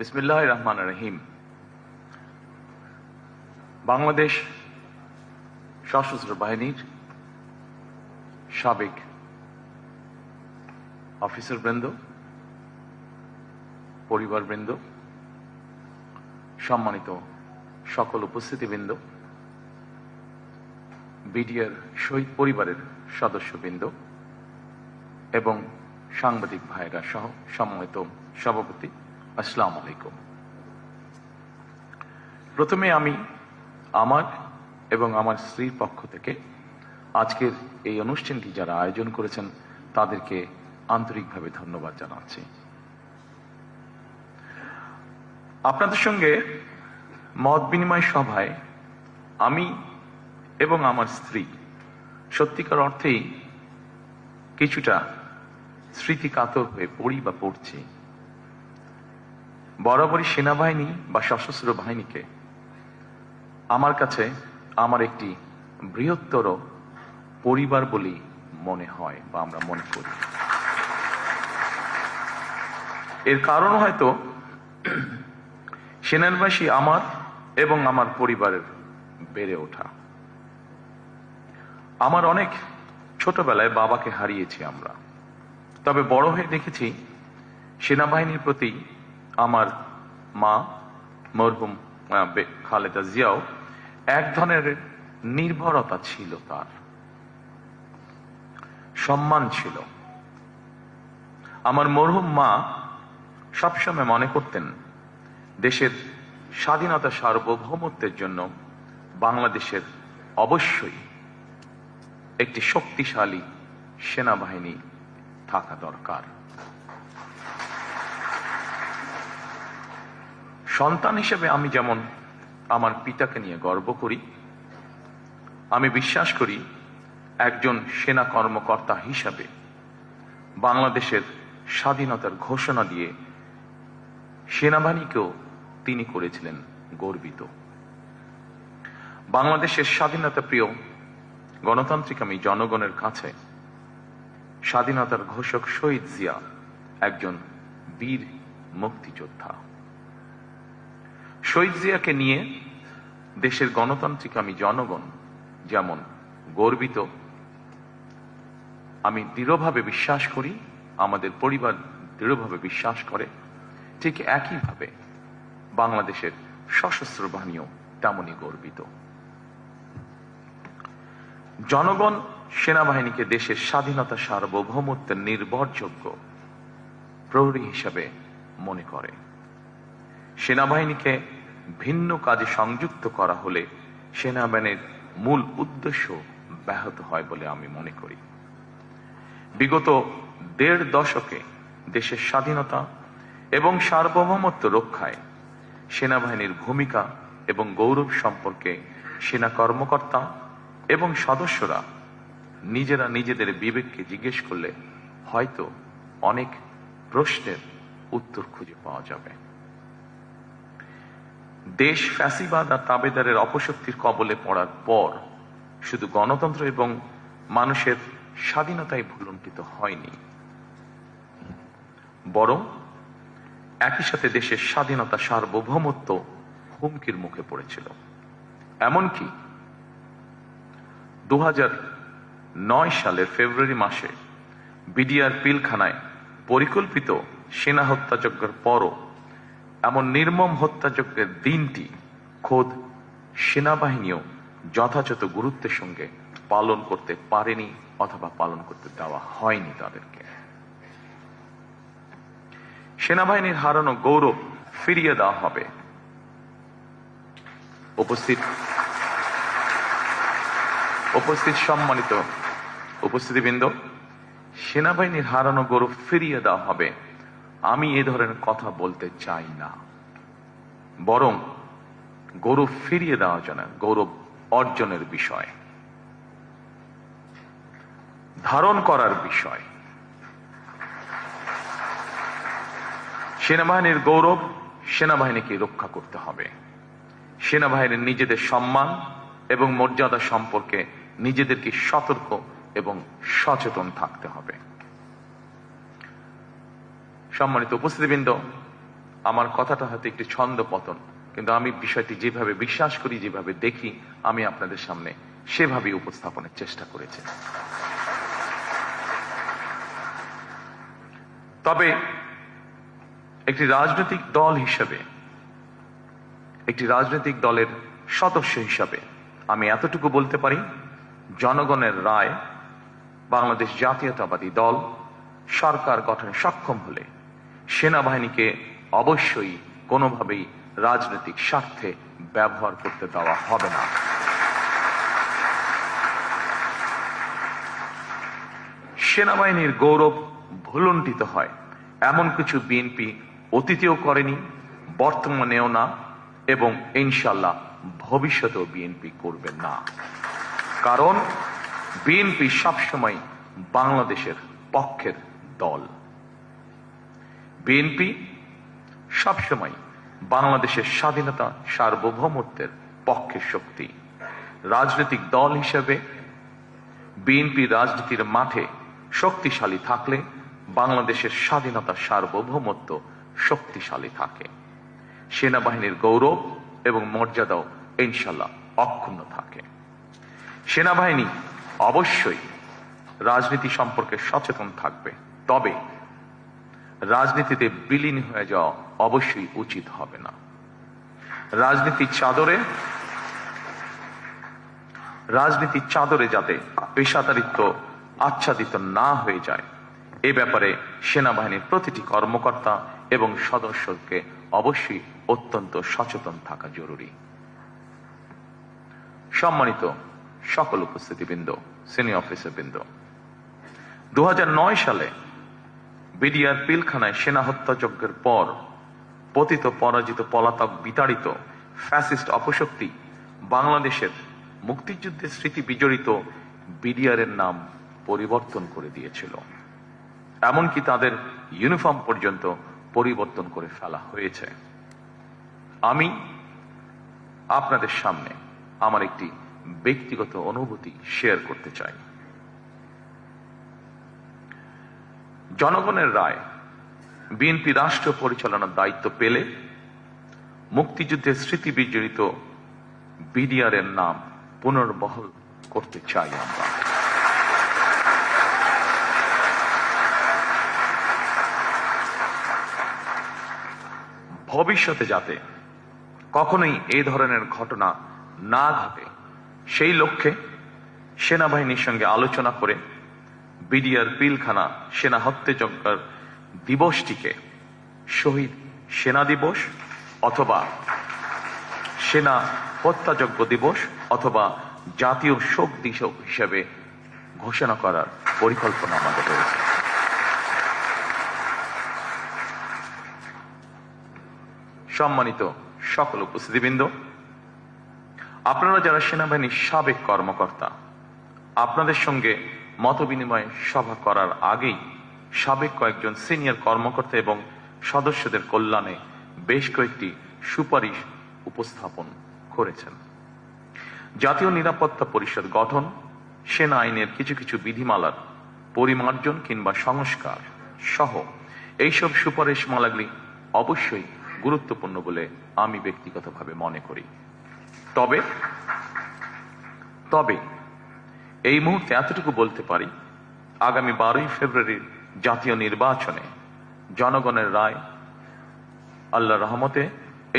বিসমিল্লাহির রহমানির রহিম। বাংলাদেশ সশস্ত্র বাহিনীর সাবেক অফিসারবৃন্দ, পরিবারবৃন্দ, সম্মানিত সকল উপস্থিতিবৃন্দ, বিডিআর শহীদ পরিবারের সদস্যবৃন্দ এবং সাংবাদিক ভাইরা সহ সম্মানিত সভাপতি, আসসালামু আলাইকুম। প্রথমে আমি আমার এবং আমার স্ত্রীর পক্ষ থেকে আজকের এই অনুষ্ঠানটি যারা আয়োজন করেছেন তাদেরকে আন্তরিকভাবে ধন্যবাদ জানাচ্ছি। আপনাদের সঙ্গে মত বিনিময় সভায় আমি এবং আমার স্ত্রী সত্যিকার অর্থেই কিছুটা স্মৃতিকাতর হয়ে পড়ি বা পড়ছি। বরাবরই সেনাবাহিনী বা সশস্ত্র বাহিনীকে আমার কাছে আমার একটি বৃহত্তর পরিবার বলেই মনে হয় বা আমরা মনে করি। এর কারণ হয়তো সেনাবাসী আমার এবং আমার পরিবারের বেড়ে ওঠা। আমার অনেক ছোটবেলায় বাবাকে হারিয়েছি আমরা, তবে বড় হয়ে দেখেছি সেনাবাহিনীর প্রতি আমার মা মরহুম খালেদা জিয়াও এক ধরনের নির্ভরতা ছিল, তার সম্মান ছিল। আমার মরহুম মা সবসময় মনে করতেন দেশের স্বাধীনতা সার্বভৌমত্বের জন্য বাংলাদেশের অবশ্যই একটি শক্তিশালী সেনাবাহিনী থাকা দরকার। সন্তান হিসেবে আমি যেমন আমার পিতাকে নিয়ে গর্ব করি, আমি বিশ্বাস করি একজন সেনা কর্মকর্তা হিসাবে বাংলাদেশের স্বাধীনতার ঘোষণা দিয়ে সেনাবাহিনীকেও তিনি করেছিলেন গর্বিত। বাংলাদেশের স্বাধীনতা প্রিয় গণতান্ত্রিক আমি জনগণের কাছে স্বাধীনতার ঘোষক শহীদ জিয়া একজন বীর মুক্তিযোদ্ধা। শহীদ জিয়াকে নিয়ে দেশের গণতান্ত্রিক আমি জনগণ যেমন গর্বিত, আমি দৃঢ়ভাবে বিশ্বাস করি, আমাদের পরিবার দৃঢ়ভাবে বিশ্বাস করে, ঠিক একইভাবে বাংলাদেশের সশস্ত্র বাহিনীও তেমনই গর্বিত। জনগণ সেনাবাহিনীকে দেশের স্বাধীনতা সার্বভৌমত্বের নির্ভরযোগ্য প্রহরী হিসাবে মনে করে। সেনাবাহিনীকে ভিন্ন কাজে সংযুক্ত করা হলে সেনাবাহিনীর মূল উদ্দেশ্য ব্যাহত হয় বলে আমি মনে করি। বিগত ১.৫ দশকে দেশের স্বাধীনতা এবং সার্বভৌমত্ব রক্ষায় সেনাবাহিনীর ভূমিকা এবং গৌরব সম্পর্কে সেনা কর্মকর্তা এবং সদস্যরা নিজেরা নিজেদের বিবেককে জিজ্ঞেস করলে হয়তো অনেক প্রশ্নের উত্তর খুঁজে পাওয়া যাবে। দেশ ফ্যাসিবাদ আর তাবেদারের অপশক্তির কবলে পড়ার পর শুধু গণতন্ত্র এবং মানুষের স্বাধীনতাই ভুলুণ্ঠিত হয়নি, বরং একই সাথে দেশের স্বাধীনতা সার্বভৌমত্ব হুমকির মুখে পড়েছিল। এমনকি ২০০৯ সালের ফেব্রুয়ারি মাসে বিডিআর পিলখানায় পরিকল্পিত সেনা হত্যাযজ্ঞের পরও এমন নির্মম হত্যাযজ্ঞের দিনটি খোদ সেনাবাহিনীও যথাযথ গুরুত্বের সঙ্গে পালন করতে পারেনি অথবা পালন করতে দেওয়া হয়নি তাদেরকে। সেনাবাহিনীর হারানো গৌরব ফিরিয়ে দেওয়া হবে। উপস্থিত সম্মানিত উপস্থিতিবৃন্দ, সেনাবাহিনীর হারানো গৌরব ফিরিয়ে দেওয়া হবে, আমি এ ধরনের কথা বলতে চাই না, বরং গৌরব ফিরিয়ে দেওয়া যায়, গৌরব অর্জনের বিষয়, ধারণ করার বিষয়। সেনাবাহিনীর গৌরব সেনাবাহিনীকে রক্ষা করতে হবে। সেনাবাহিনীর নিজেদের সম্মান এবং মর্যাদা সম্পর্কে নিজেদেরকে সতর্ক এবং সচেতন থাকতে হবে। সম্মানিত উপস্থিতিবৃন্দ, আমার কথাটা হয়তো একটু ছন্দ পতন, কিন্তু আমি বিষয়টি যেভাবে বিশ্বাস করি, যেভাবে দেখি, আমি আপনাদের সামনে সেভাবে উপস্থাপনের চেষ্টা করেছি। তবে একটি রাজনৈতিক দল হিসেবে, একটি রাজনৈতিক দলের সদস্য হিসাবে আমি এতটুকু বলতে পারি, জনগণের রায় বাংলাদেশ জাতীয়তাবাদী দল সরকার গঠনে সক্ষম হলে সেনাবাহিনীকে অবশ্যই কোনোভাবেই রাজনৈতিক স্বার্থে ব্যবহার করতে দেওয়া হবে না। সেনাবাহিনীর গৌরব ভুলুণ্ঠিত হয় এমন কিছু বিএনপি অতীতেও করেনি, বর্তমানেও না, এবং ইনশাল্লাহ ভবিষ্যতেও বিএনপি করবে না। কারণ বিএনপি সবসময় বাংলাদেশের পক্ষের দল। বিএনপি সবসময় বাংলাদেশের স্বাধীনতা, সার্বভৌমত্বের পক্ষের শক্তি। রাজনৈতিক দল হিসেবে বিএনপি রাজনীতির মাঠে শক্তিশালী থাকলে বাংলাদেশের স্বাধীনতা, সার্বভৌমত্ব শক্তিশালী থাকে। সেনাবাহিনীর গৌরব এবং মর্যাদাও ইনশাল্লাহ অক্ষুণ্ণ থাকে। সেনাবাহিনী অবশ্যই রাজনীতি সম্পর্কে সচেতন থাকবে, তবে রাজনীতিতে বিলীন হয়ে যাওয়া অবশ্যই উচিত হবে না। রাজনীতির চাদরে যাতে পেশাদারিত্ব আচ্ছাদিত না হয়ে যায়, এ ব্যাপারে সেনাবাহিনীর প্রতিটি কর্মকর্তা এবং সদস্যকে অবশ্যই অত্যন্ত সচেতন থাকা জরুরি। সম্মানিত সকল উপস্থিতিবৃন্দ, সিনিয়র অফিসারবৃন্দ, 2009 সালে বিডিআর পিলখানায় সেনা হত্যাযজ্ঞের পর পতিত, পরাজিত, পলাতক, বিতাড়িত ফ্যাসিস্ট অপশক্তি বাংলাদেশের মুক্তিযুদ্ধের স্মৃতি বিজড়িত বিডিআরের নাম পরিবর্তন করে দিয়েছিল। এমনকি তাদের ইউনিফর্ম পর্যন্ত পরিবর্তন করে ফেলা হয়েছে। আমি আপনাদের সামনে আমার একটি ব্যক্তিগত অনুভূতি শেয়ার করতে চাই। জনগণের রায় বিএনপি রাষ্ট্র পরিচালনার দায়িত্ব পেলে মুক্তিযুদ্ধের স্মৃতি বিজড়িত বিডিআরের নাম পুনর্বহাল করতে চাই আমরা। ভবিষ্যতে যাতে কখনোই এই ধরনের ঘটনা না ঘটে, সেই লক্ষ্যে সেনাবাহিনীর সঙ্গে আলোচনা করে বিডিআর পিলখানা সেনা হত্যাযজ্ঞের দিবসটিকে শহীদ সেনা দিবস অথবা সেনা হত্যাযজ্ঞ দিবস অথবা জাতীয় শোক দিবস হিসেবে ঘোষণা করার পরিকল্পনা আমাদের রয়েছে। সম্মানিত সকল উপস্থিতিবৃন্দ, আপনারা যারা সেনাবাহিনীর সাবেক কর্মকর্তা, আপনাদের সঙ্গে মতবিনিময় সভা করার আগেই সাবেক কয়েকজন সিনিয়র কর্মকর্তা এবং সদস্যদের কল্যাণে বেশ কয়েকটি সুপারিশ উপস্থাপন করেছেন। জাতীয় নিরাপত্তা পরিষদ গঠন, সেনা আইনের কিছু কিছু বিধিমালার পরিমার্জন কিংবা সংস্কার সহ এইসব সুপারিশমালাগুলি অবশ্যই গুরুত্বপূর্ণ বলে আমি ব্যক্তিগতভাবে মনে করি। তবে এই মুহূর্তে এতটুকু বলতে পারি, আগামী 12ই ফেব্রুয়ারির জাতীয় নির্বাচনে জনগণের রায় আল্লাহর রহমতে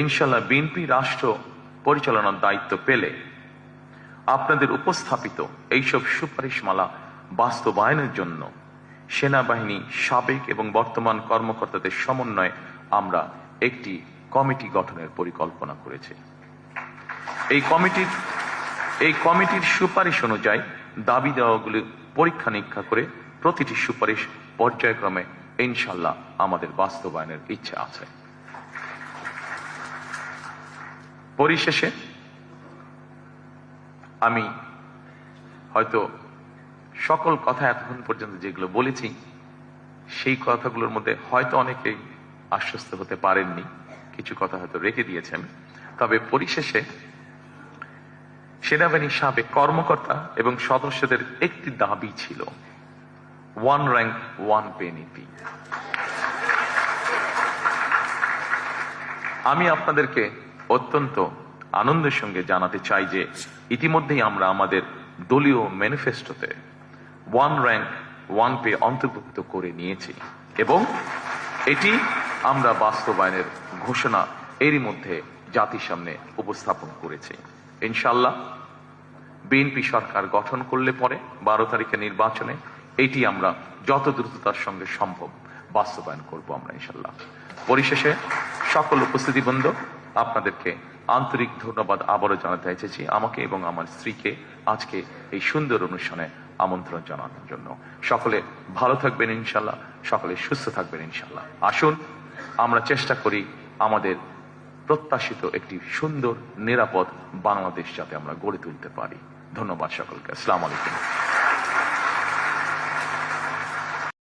ইনশাল্লাহ বিএনপি রাষ্ট্র পরিচালনার দায়িত্ব পেলে আপনাদের উপস্থাপিত এইসব সুপারিশমালা বাস্তবায়নের জন্য সেনাবাহিনী সাবেক এবং বর্তমান কর্মকর্তাদের সমন্বয়ে আমরা একটি কমিটি গঠনের পরিকল্পনা করেছি। এই কমিটির সুপারিশ অনুযায়ী দাবি দেওয়াগুলি পরীক্ষা নিরীক্ষা করে প্রতিটি সুপারিশ পর্যায়ক্রমে ইনশাল্লাহ আমাদের বাস্তবায়নের ইচ্ছা আছে। পরিশেষে আমি হয়তো সকল কথা এতক্ষণ পর্যন্ত যেগুলো বলেছি, সেই কথাগুলোর মধ্যে হয়তো অনেকেই আশ্বস্ত হতে পারেননি, কিছু কথা হয়তো রেখে দিয়েছেন। তবে পরিশেষে সেনাবাহিনীর সাবেক কর্মকর্তা এবং সদস্যদের একটি দাবি ছিল, 1 rank 1 pay নীতি। আমি আপনাদেরকে অত্যন্ত আনন্দের সঙ্গে জানাতে চাই যে ইতিমধ্যেই আমরা আমাদের দলীয় ম্যানিফেস্টোতে ওয়ান র্যাঙ্ক ওয়ান পে অন্তর্ভুক্ত করে নিয়েছি এবং এটি আমরা বাস্তবায়নের ঘোষণা এরই মধ্যে জাতির সামনে উপস্থাপন করেছি। ইনশাল্লাহ বিএনপি সরকার গঠন করলে পরে 12 তারিখে নির্বাচনে এটি আমরা যত দ্রুততার সঙ্গে সম্ভব বাস্তবায়ন করব আমরা ইনশাল্লাহ। পরিশেষে সকল উপস্থিতিবৃন্দ, আপনাদেরকে আন্তরিক ধন্যবাদ আবারও জানাতে এসেছি আমাকে এবং আমার স্ত্রীকে আজকে এই সুন্দর অনুষ্ঠানে আমন্ত্রণ জানানোর জন্য। সকলে ভালো থাকবেন ইনশাল্লাহ, সকলে সুস্থ থাকবেন ইনশাল্লাহ। আসুন আমরা চেষ্টা করি আমাদের প্রত্যাশিত একটি সুন্দর নিরাপদ বাংলাদেশ যাতে আমরা গড়ে তুলতে পারি। ধন্যবাদ সকলকে। আসসালামু আলাইকুম।